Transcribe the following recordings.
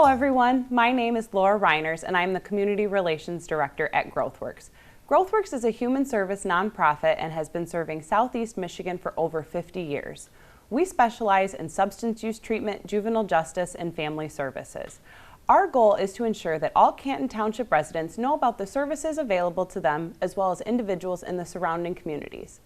everyone, my name is Laura Reiners and I'm the Community Relations Director at GrowthWorks. GrowthWorks is a human service nonprofit and has been serving Southeast Michigan for over 50 years. We specialize in substance use treatment, juvenile justice, and family services. Our goal is to ensure that all Canton Township residents know about the services available to them as well as individuals in the surrounding communities.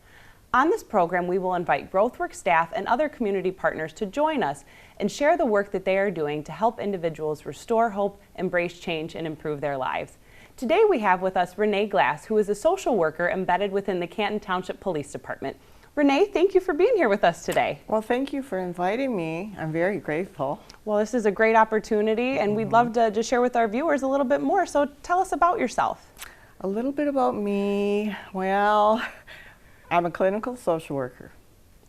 On this program, we will invite GrowthWorks staff and other community partners to join us and share the work that they are doing to help individuals restore hope, embrace change, and improve their lives. Today we have with us Renee Glass, who is a social worker embedded within the Canton Township Police Department. Renee, thank you for being here with us today. Well, thank you for inviting me. I'm very grateful. Well, this is a great opportunity, and we'd love to just share with our viewers a little bit more. So tell us about yourself. A little bit about me. Well, I'm a clinical social worker.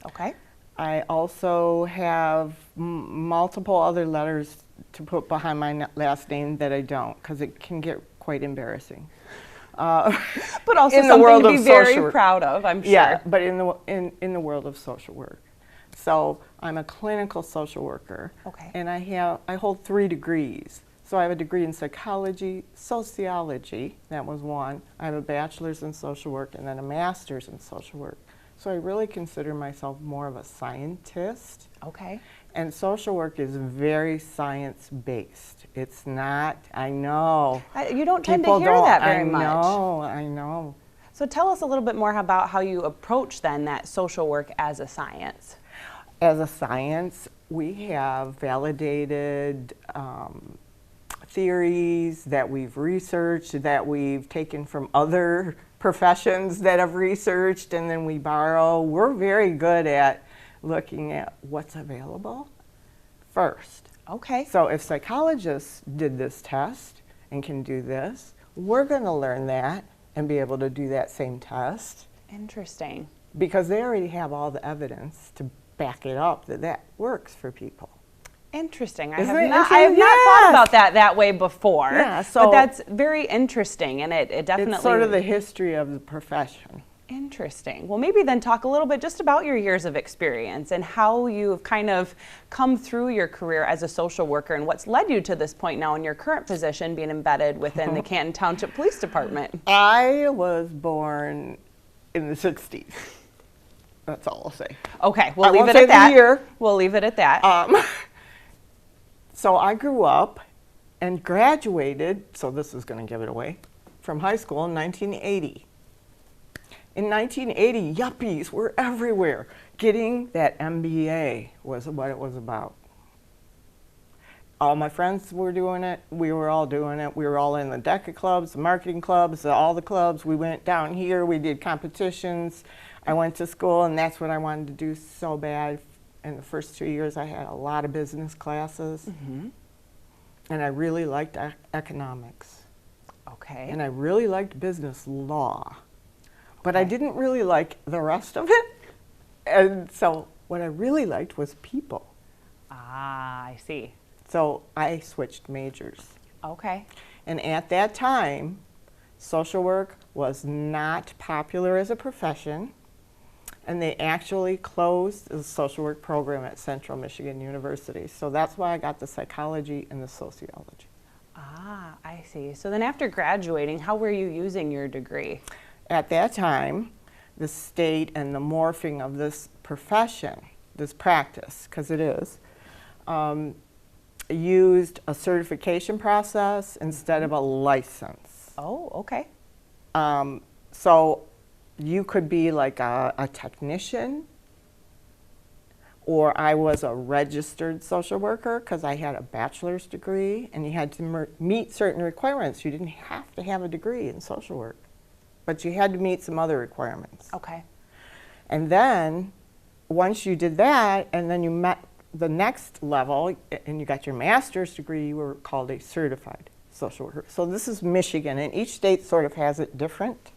Okay. I also have multiple other letters to put behind my last name that I don't, because it can get quite embarrassing. But also in something to be very proud of, I'm sure. Yeah, but in the world of social work. So I'm a clinical social worker. Okay. And I hold 3 degrees. So I have a degree in psychology, sociology, that was one. I have a bachelor's in social work and then a master's in social work. So I really consider myself more of a scientist. Okay. And social work is very science-based. It's not, I know. You don't tend to hear that very much. I know. So tell us a little bit more about how you approach then that social work as a science. As a science, we have validated theories that we've researched, that we've taken from other professions that have researched, and then we borrow. We're very good at looking at what's available first. Okay. So if psychologists did this test and can do this, we're going to learn that and be able to do that same test. Interesting. Because they already have all the evidence to back it up that that works for people. Interesting. I Isn't have it not thought about that way before. Yeah, but that's very interesting, and it definitely... It's sort of the history of the profession. Interesting. Well, maybe then talk a little bit just about your years of experience and how you've kind of come through your career as a social worker and what's led you to this point now in your current position being embedded within the Canton Township Police Department. I was born in the 60s. That's all I'll say. Okay, we'll leave it at that. Year. We'll leave it at that. So I grew up and graduated, so this is going to give it away, from high school in 1980. In 1980, yuppies were everywhere. Getting that MBA was what it was about. All my friends were doing it. We were all doing it. We were all in the DECA clubs, the marketing clubs, all the clubs. We went down here. We did competitions. I went to school, and that's what I wanted to do so bad. In the first 2 years, I had a lot of business classes. Mm-hmm. And I really liked economics. Okay. And I really liked business law. But I didn't really like the rest of it. And so what I really liked was people. Ah, I see. So I switched majors. Okay. And at that time, social work was not popular as a profession. And they actually closed the social work program at Central Michigan University. So that's why I got the psychology and the sociology. Ah, I see. So then after graduating, how were you using your degree? At that time, the state and the morphing of this profession, this practice, because it is, used a certification process instead of a license. Oh, okay. So you could be like a technician, or I was a registered social worker because I had a bachelor's degree, and you had to meet certain requirements. You didn't have to have a degree in social work, but you had to meet some other requirements. Okay. And then once you did that, and then you met the next level, and you got your master's degree, you were called a certified social worker. So this is Michigan, and each state sort of has it different.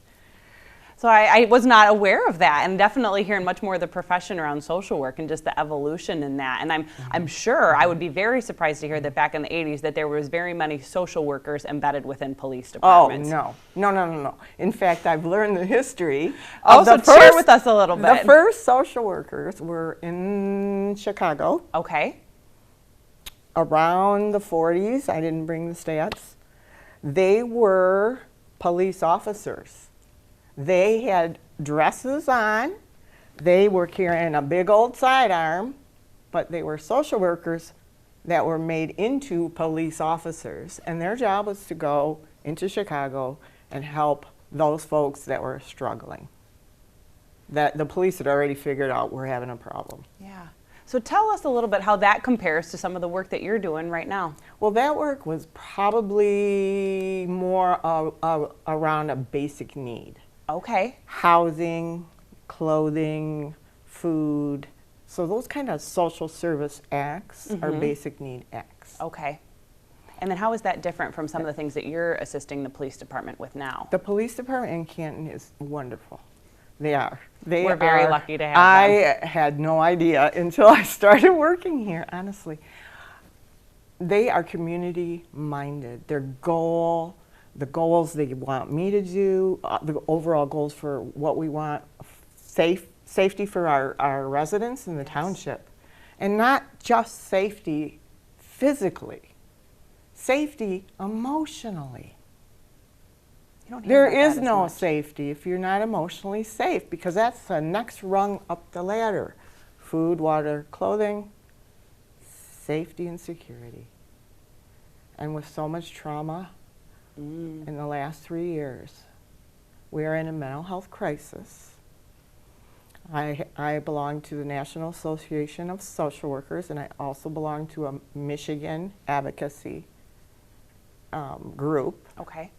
So I was not aware of that, and definitely hearing much more of the profession around social work and just the evolution in that. And I'm sure I would be very surprised to hear that back in the 80s that there was very many social workers embedded within police departments. Oh, no. In fact, I've learned the history. So share with us a little bit. The first social workers were in Chicago. Okay. around the 40s, I didn't bring the stats, they were police officers. They had dresses on, they were carrying a big old sidearm, but they were social workers that were made into police officers. And their job was to go into Chicago and help those folks that were struggling, that the police had already figured out were having a problem. Yeah. So tell us a little bit how that compares to some of the work that you're doing right now. Well, that work was probably more around a basic need. Okay. Housing, clothing, food. So those kind of social service acts are basic need acts. Okay. And then how is that different from some of the things that you're assisting the police department with now? The police department in Canton is wonderful. They are. We're very lucky to have them. I had no idea until I started working here, honestly. They are community minded. Their goal, the goals they want me to do, the overall goals for what we want, safety for our residents in the township. And not just safety physically, safety emotionally. There is no safety if you're not emotionally safe, because that's the next rung up the ladder. Food, water, clothing, safety and security. And with so much trauma in the last 3 years, we are in a mental health crisis. I belong to the National Association of Social Workers, and I also belong to a Michigan advocacy group. Okay.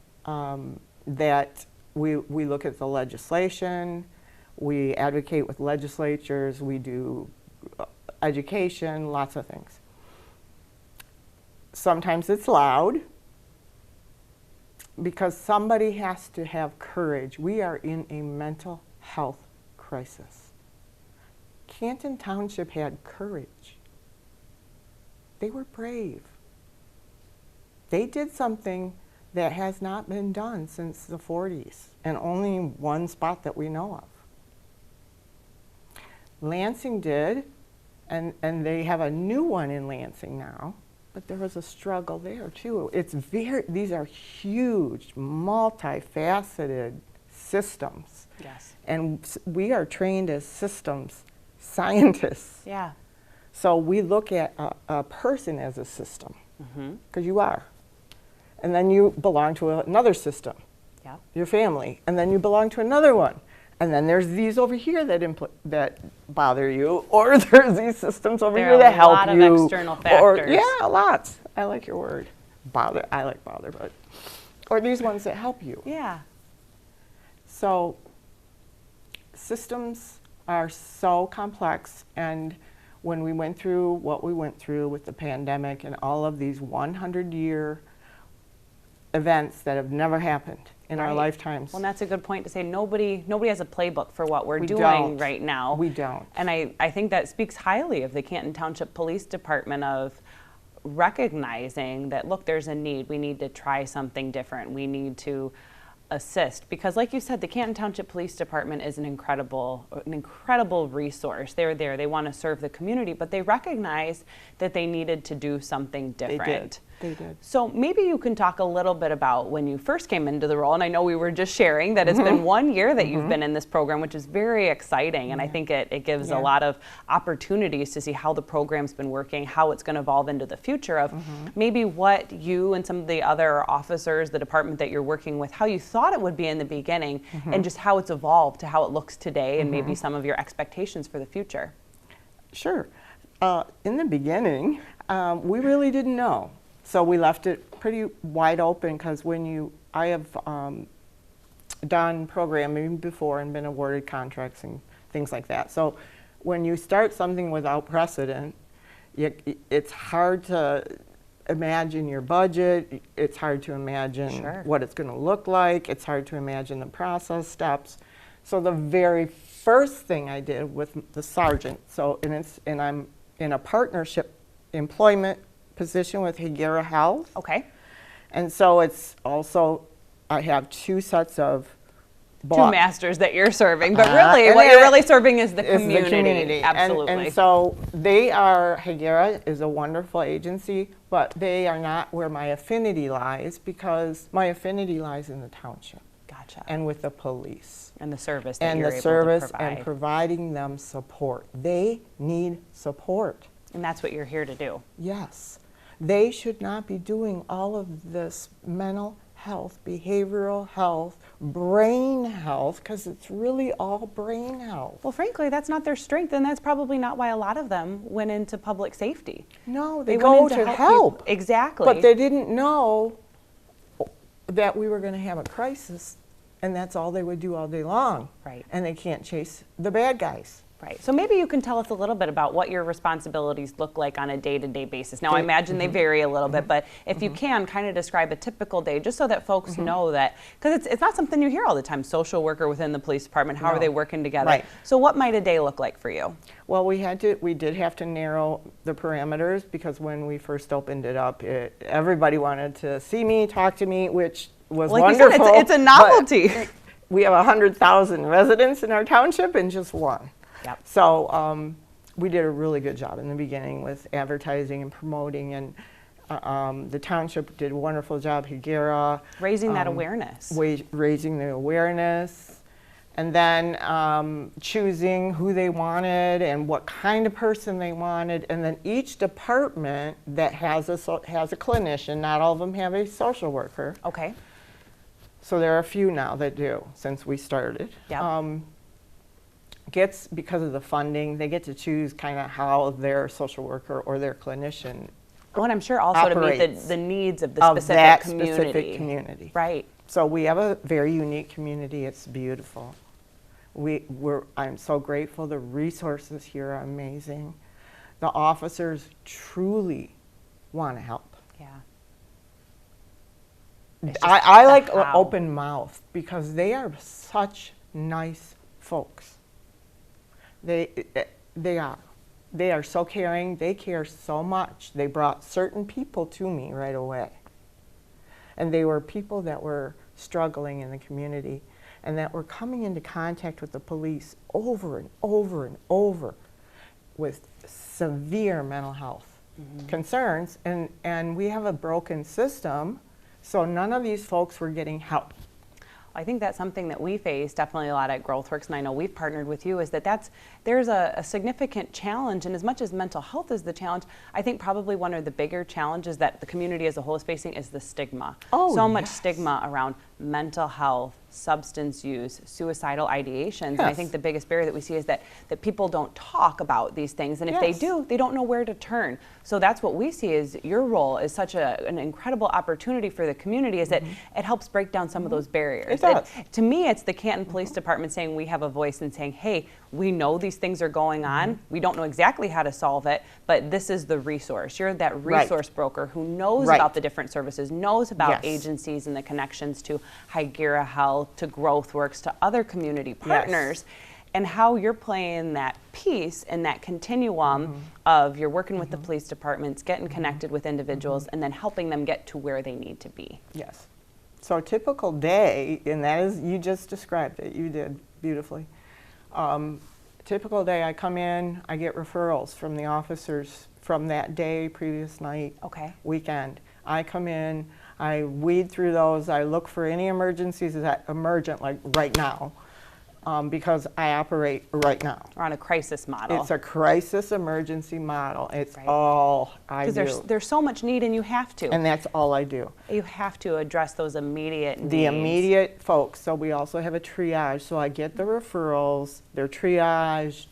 That we look at the legislation, we advocate with legislatures, we do education, lots of things. Sometimes it's loud because somebody has to have courage. We are in a mental health crisis. Canton Township had courage. They were brave. They did something that has not been done since the 40s, and only one spot that we know of. Lansing did, and they have a new one in Lansing now, but there was a struggle there too. These are huge, multifaceted systems. Yes. And we are trained as systems scientists. Yeah. So we look at a person as a system, because you are. And then you belong to another system, your family, and then you belong to another one. And then there's these over here that bother you, or there's these systems over here that help you. There are a lot of external factors. Yeah, lots. I like your word. Bother. I like bother, but or these ones that help you. Yeah. So systems are so complex, and when we went through what we went through with the pandemic and all of these 100-year events that have never happened in our lifetimes. Well, and that's a good point to say. Nobody has a playbook for what we're doing right now. We don't. And I think that speaks highly of the Canton Township Police Department of recognizing that, look, there's a need. We need to try something different. We need to assist, because like you said, the Canton Township Police Department is an incredible resource. They're there, they want to serve the community, but they recognize that they needed to do something different. They did. So maybe you can talk a little bit about when you first came into the role, and I know we were just sharing that it's been 1 year that you've been in this program, which is very exciting, and I think it gives a lot of opportunities to see how the program's been working, how it's going to evolve into the future of maybe what you and some of the other officers, the department that you're working with, how you thought it would be in the beginning, and just how it's evolved to how it looks today, and maybe some of your expectations for the future. Sure. In the beginning, we really didn't know. So we left it pretty wide open, because I have done programming before and been awarded contracts and things like that. So when you start something without precedent, it's hard to imagine your budget. It's hard to imagine what it's going to look like. It's hard to imagine the process steps. So the very first thing I did with the sergeant, and I'm in a partnership employment position with Higuera Health. Okay. And so it's also, I have two sets of two masters that you're serving, but really what you're really serving is the community. Absolutely. And so they are, Hagera is a wonderful agency, but they are not where my affinity lies, because my affinity lies in the township. Gotcha. And with the police. And the service that and you're the able service to provide. and providing them support. They need support. And that's what you're here to do. Yes. They should not be doing all of this mental health, behavioral health, brain health, because it's really all brain health. Well, frankly, that's not their strength, and that's probably not why a lot of them went into public safety. No, they go to help. Exactly. But they didn't know that we were going to have a crisis, and that's all they would do all day long. Right. And they can't chase the bad guys. Right. So maybe you can tell us a little bit about what your responsibilities look like on a day-to-day basis. Now, I imagine they vary a little bit, but if you can kind of describe a typical day, just so that folks know that, because it's not something you hear all the time, social worker within the police department, how are they working together? Right. So what might a day look like for you? Well, we did have to narrow the parameters, because when we first opened it up, everybody wanted to see me, talk to me, which was like wonderful. You said, it's a novelty. We have 100,000 residents in our township and just one. Yep. So we did a really good job in the beginning with advertising and promoting, and the township did a wonderful job. Hagera. Raising that awareness. Raising the awareness, and then choosing who they wanted and what kind of person they wanted, and then each department that has a clinician, not all of them have a social worker. Okay. So there are a few now that do, since we started. Yep. Because of the funding, they get to choose kind of how their social worker or their clinician Well, and I'm sure also to meet the needs of the specific community. Right. So we have a very unique community. It's beautiful. I'm so grateful. The resources here are amazing. The officers truly want to help. Yeah. I like open mouth, because they are such nice folks. They are so caring. They care so much. They brought certain people to me right away. And they were people that were struggling in the community and that were coming into contact with the police over and over and over with severe mental health concerns. And we have a broken system, so none of these folks were getting help. I think that's something that we face definitely a lot at GrowthWorks, and I know we've partnered with you, is that there's a significant challenge, and as much as mental health is the challenge, I think probably one of the bigger challenges that the community as a whole is facing is the stigma. So much stigma around mental health, substance use, suicidal ideations, and I think the biggest barrier that we see is that people don't talk about these things, and if they do, they don't know where to turn. So that's what we see is your role is such an incredible opportunity for the community, is that it helps break down some of those barriers. To me, it's the Canton Police Department saying we have a voice and saying, hey, we know these things are going on. We don't know exactly how to solve it, but this is the resource. You're that resource broker who knows about the different services, knows about agencies and the connections to Hagera Health, to GrowthWorks, to other community partners, and how you're playing that piece and that continuum of you're working with the police departments, getting connected with individuals, and then helping them get to where they need to be. Yes. So a typical day, and that is, you just described it, you did beautifully. Typical day, I come in, I get referrals from the officers from that day, previous night, weekend. I come in, I weed through those, I look for any emergencies that emergent, like right now, because I operate right now. Or on a crisis model. It's a crisis emergency model. It's all I do. Because there's so much need, and you have to. And that's all I do. You have to address those immediate needs. The immediate folks. So we also have a triage. So I get the referrals, they're triaged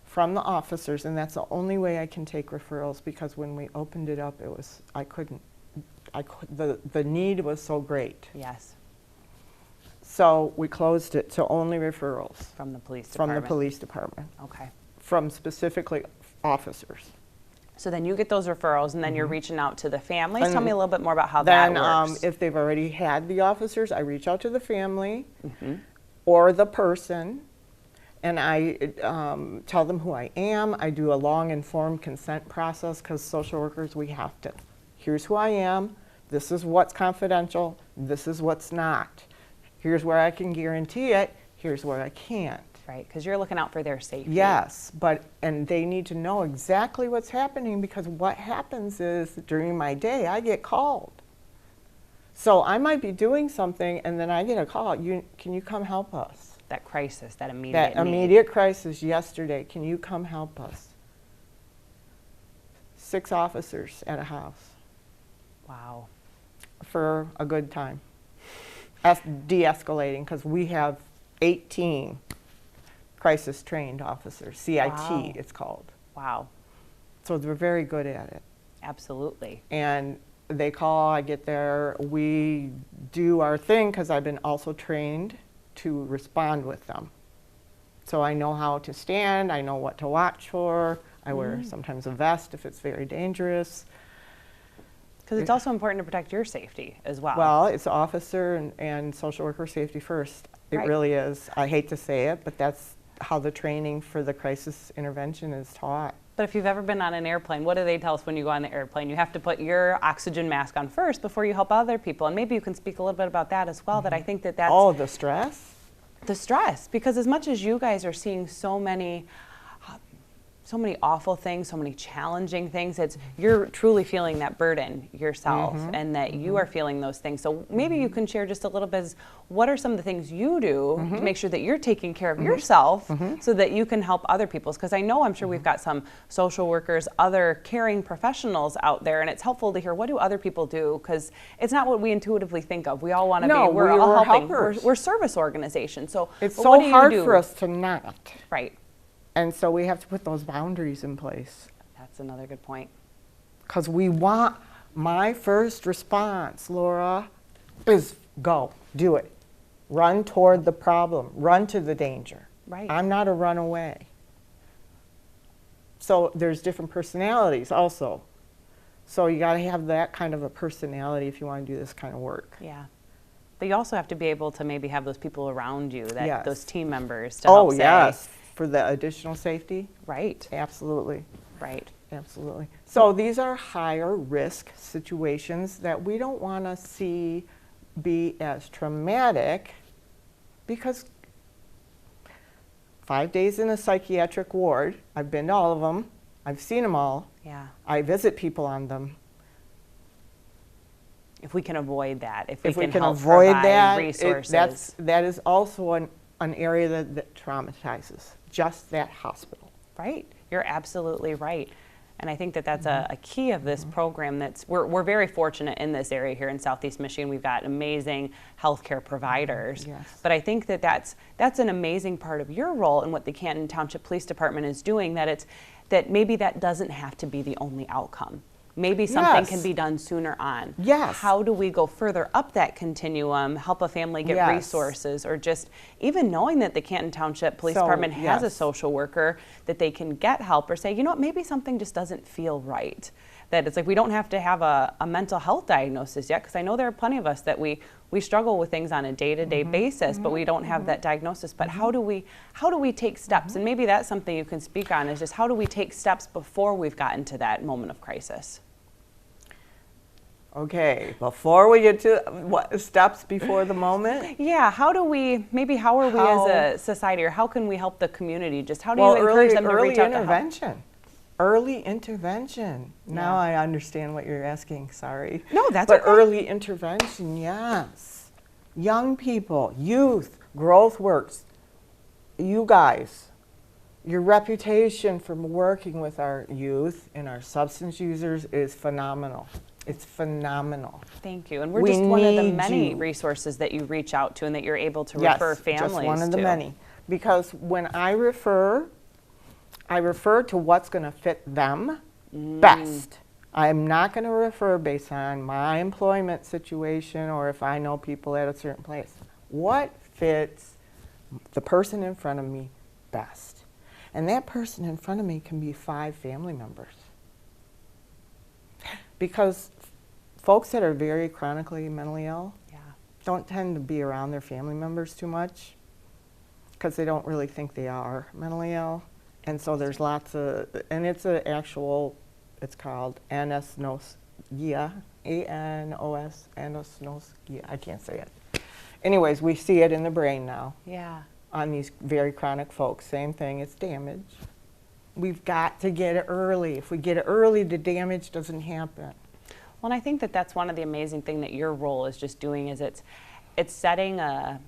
from the officers, and that's the only way I can take referrals, because when we opened it up, the need was so great. Yes. So we closed it to only referrals. From the police department. From the police department. Okay. From specifically officers. So then you get those referrals, and then you're reaching out to the families. Tell me a little bit more about how that works. Then if they've already had the officers, I reach out to the family or the person, and I tell them who I am. I do a long informed consent process, because social workers, we have to. Here's who I am. This is what's confidential. This is what's not. Here's where I can guarantee it. Here's where I can't. Right, because you're looking out for their safety. Yes, and they need to know exactly what's happening, because what happens is during my day I get called. So I might be doing something and then I get a call. Can you come help us? That crisis, that immediate That immediate crisis yesterday. Can you come help us? 6 officers at a house. Wow. For a good time. De-escalating, because we have 18 crisis trained officers. CIT, Wow. it's called. Wow. So they're very good at it. Absolutely. And they call, I get there, we do our thing, because I've been also trained to respond with them. So I know how to stand, I know what to watch for. I wear sometimes a vest if it's very dangerous. Because it's also important to protect your safety as well. Well, it's officer and social worker safety first. It Right. really is. I hate to say it, but that's how the training for the crisis intervention is taught. But if you've ever been on an airplane, what do they tell us when you go on the airplane? You have to put your oxygen mask on first before you help other people. And maybe you can speak a little bit about that as well, that I think that that's Oh, the stress? the stress. Because as much as you guys are seeing so many awful things, so many challenging things, you're truly feeling that burden yourself, and that you are feeling those things. So maybe you can share just a little bit, what are some of the things you do to make sure that you're taking care of yourself so that you can help other people? Because I'm sure we've got some social workers, other caring professionals out there, and it's helpful to hear, what do other people do? Because it's not what we intuitively think of. We all want to No, be, we're we all were helping. helpers. We're service organizations. So It's but so what do you hard do? for us to not. Right. And so we have to put those boundaries in place. That's another good point. Because we want, my first response, Laura, is go, do it. Run toward the problem, run to the danger. Right. I'm not a runaway. So there's different personalities also. So you got to have that kind of a personality if you want to do this kind of work. Yeah. But you also have to be able to maybe have those people around you, that Yes. those team members to help say, Yes, for the additional safety. right, Absolutely. right. Absolutely. So these are higher risk situations that we don't want to see be as traumatic, because 5 days in a psychiatric ward, I've been to all of them, I've seen them all, Yeah. I visit people on them. If we can avoid that, if If we we can can help avoid provide that, resources. that is also an area that traumatizes, just that hospital. Right. You're absolutely right. And I think that that's a key of this program. We're very fortunate in this area here in Southeast Michigan. We've got amazing healthcare providers. Yes. But I think that that's an amazing part of your role in what the Canton Township Police Department is doing, that maybe that doesn't have to be the only outcome. Maybe something Yes. can be done sooner on. Yes. How do we go further up that continuum, help a family get Yes. resources, or just even knowing that the Canton Township Police So, Department has a yes. social worker, that they can get help, or say, you know what, maybe something just doesn't feel right. That it's like we don't have to have a mental health diagnosis yet, because I know there are plenty of us that we struggle with things on a day-to-day basis, but we don't have that diagnosis. But how do we take steps? And maybe that's something you can speak on, is just how do we take steps before we've gotten to that moment of crisis? Okay, before we get to what steps before the moment? Yeah, how are we How- as a society, or how can we help the community? Just how do Well, you encourage them to early reach out to help? intervention. Early intervention. Now Yeah. I understand what you're asking, sorry. No, that's But okay. early intervention, yes. Young people, youth, growth works. You guys, your reputation from working with our youth and our substance users is phenomenal. It's phenomenal. Thank you. And we're We just one of the need many you. resources that you reach out to and that you're able to Yes, refer families just one of the to. many. Because when I refer to what's going to fit them best. I'm not going to refer based on my employment situation or if I know people at a certain place. What fits the person in front of me best? And that person in front of me can be 5 family members. Because folks that are very chronically mentally ill Yeah. don't tend to be around their family members too much because they don't really think they are mentally ill. And so there's lots of, and it's it's called anosognosia, A-N-O-S, anosognosia, I can't say it. anyways, we see it in the brain now Yeah. on these very chronic folks. Same thing, it's damage. We've got to get it early. If we get it early, the damage doesn't happen. Well, and I think that that's one of the amazing thing that your role is just doing is it's setting a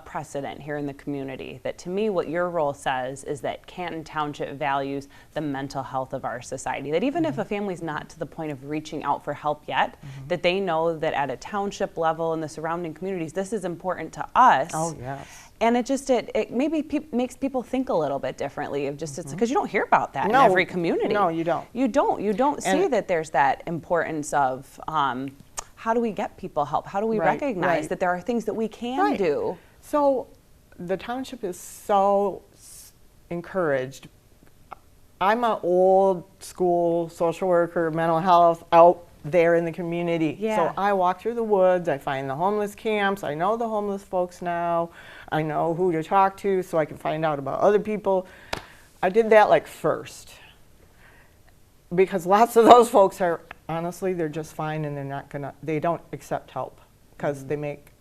precedent here in the community. That to me, what your role says is that Canton Township values the mental health of our society. That even if a family's not to the point of reaching out for help yet, that they know that at a township level and the surrounding communities, this is important to us. Oh, yes. And it maybe makes people think a little bit differently of just it's because you don't hear about that No, in every community. no, you don't. You don't see And- that there's that importance of how do we get people help? How do we Right, recognize right. that there are things that we can Right. do? So the township is so encouraged. I'm an old school social worker, mental health, out there in the community. Yeah. So I walk through the woods, I find the homeless camps, I know the homeless folks now, I know who to talk to so I can find out about other people. I did that like first. Because lots of those folks are, honestly, they're just fine and they don't accept help because they make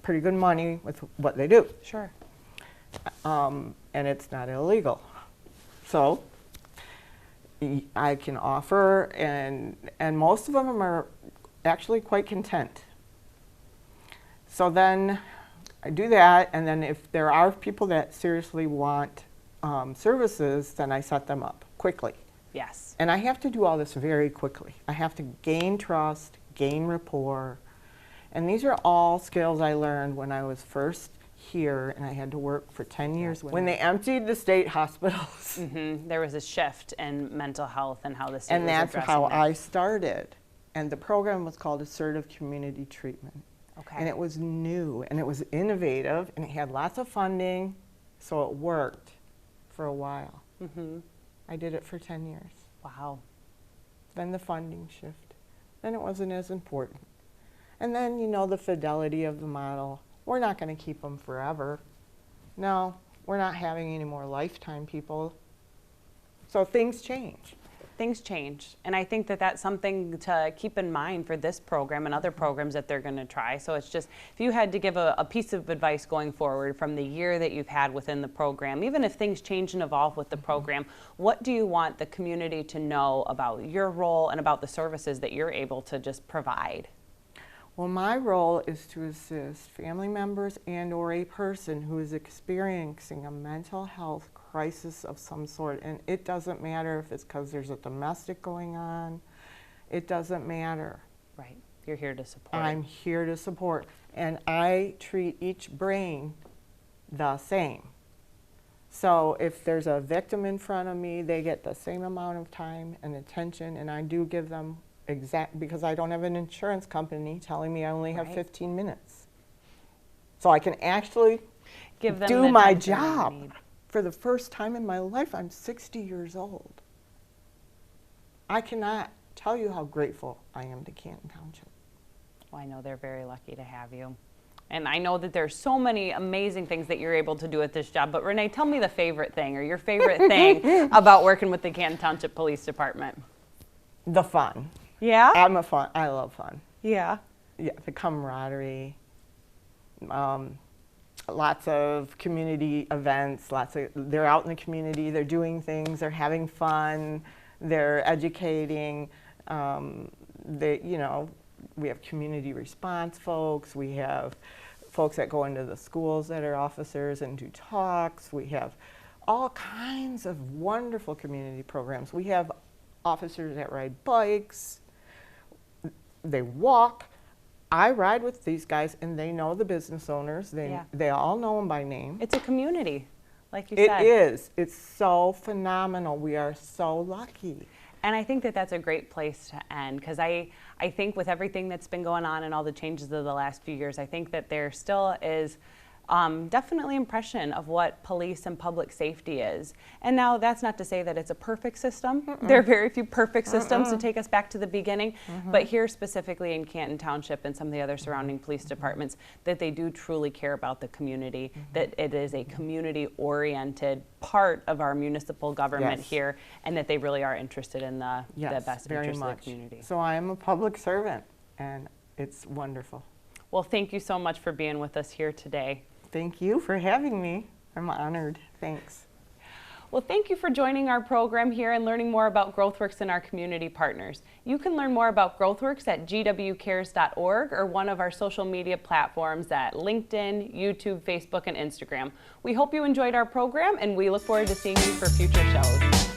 pretty good money with what they do. Sure. And it's not illegal. So I can offer, and most of them are actually quite content. So then I do that, and then if there are people that seriously want services, then I set them up quickly. Yes. And I have to do all this very quickly. I have to gain trust, gain rapport, and these are all skills I learned when I was first here, and I had to work for 10 years. When they emptied the state hospitals. There was a shift in mental health and how the state And was that's addressing how it. I started. And the program was called Assertive Community Treatment. Okay. And it was new, and it was innovative, and it had lots of funding, so it worked for a while. I did it for 10 years. Wow. Then the funding shifted. Then it wasn't as important. And then, you know, the fidelity of the model. We're not going to keep them forever. No, we're not having any more lifetime people. So things change. Things change. And I think that that's something to keep in mind for this program and other programs that they're going to try. So it's just, if you had to give a piece of advice going forward from the year that you've had within the program, even if things change and evolve with the program, what do you want the community to know about your role and about the services that you're able to just provide? Well, my role is to assist family members and or a person who is experiencing a mental health crisis of some sort. And it doesn't matter if it's because there's a domestic going on. It doesn't matter. Right. You're here to support. I'm here to support. And I treat each brain the same. So if there's a victim in front of me, they get the same amount of time and attention, and I do give them because I don't have an insurance company telling me I only have 15 minutes. So I can actually Give them do the my attention they job. need. For the first time in my life, I'm 60 years old. I cannot tell you how grateful I am to Canton Township. Well, I know they're very lucky to have you. And I know that there's so many amazing things that you're able to do at this job. But Renee, tell me the favorite thing or your favorite thing about working with the Canton Township Police Department. The fun. Yeah? I love fun. Yeah. Yeah, the camaraderie. Lots of community events. They're out in the community. They're doing things. They're having fun. They're educating. We have community response folks. We have folks that go into the schools that are officers and do talks. We have all kinds of wonderful community programs. We have officers that ride bikes. They walk. I ride with these guys, and they know the business owners. They all know them by name. It's a community, like you It said. is. It's so phenomenal. We are so lucky. And I think that that's a great place to end, because I think with everything that's been going on and all the changes of the last few years, I think that there still is definitely impression of what police and public safety is. And now that's not to say that it's a perfect system. There are very few perfect systems to take us back to the beginning. But here specifically in Canton Township and some of the other surrounding police departments, that they do truly care about the community, that it is a community-oriented part of our municipal government here, and that they really are interested in the best very interest much. of the community. So I am a public servant, and it's wonderful. Well, thank you so much for being with us here today. Thank you for having me. I'm honored. Thanks. Well, thank you for joining our program here and learning more about GrowthWorks and our community partners. You can learn more about GrowthWorks at gwcares.org or one of our social media platforms at LinkedIn, YouTube, Facebook, and Instagram. We hope you enjoyed our program, and we look forward to seeing you for future shows.